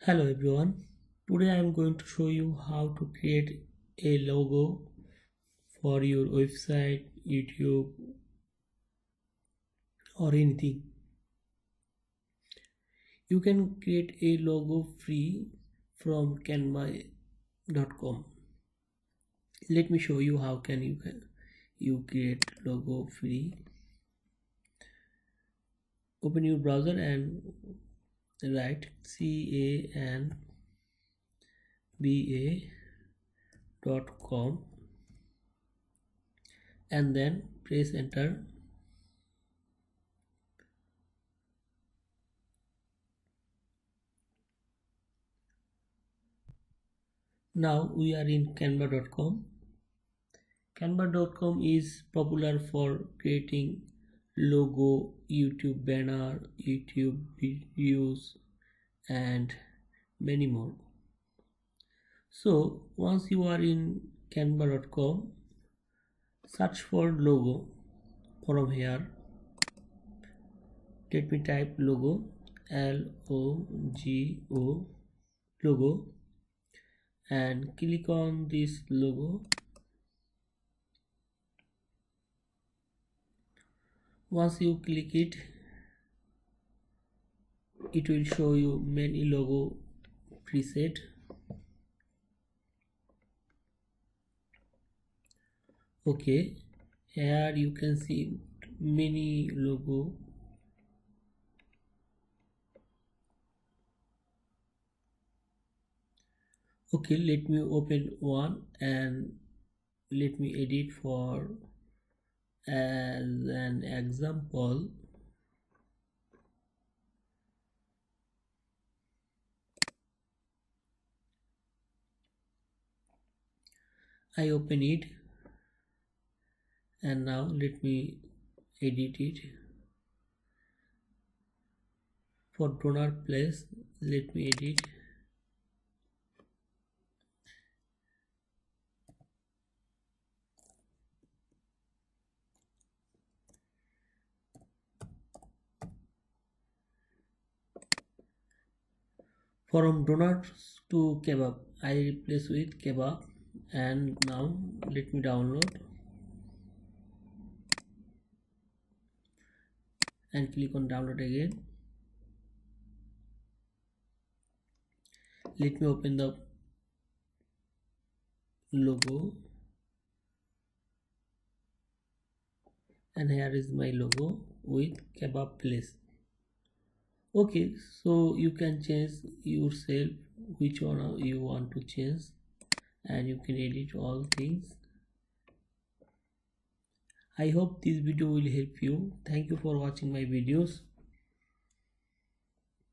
Hello everyone. Today I am going to show you how to create a logo for your website, YouTube or anything. You can create a logo free from canva.com. Let me show you how you create logo free. Open your browser and write canva.com and then press enter. Now we are in canva.com. Canva.com is popular for creating logo, YouTube banner, YouTube videos and many more. So once you are in canva.com, search for logo from here. Let me type logo, LOGO, logo, and click on this logo. Once you click it, it will show you many logo preset. Okay, here you can see many logo. Okay, let me open one and let me edit for as an example. I open it and now let me edit it. For donor place, let me edit. From donors to kebab, I replace with kebab, and now let me download and click on download again. Let me open the logo, and here is my logo with kebab place. Okay, so you can change yourself which one you want to change, and you can edit all things. I hope this video will help you. Thank you for watching my videos.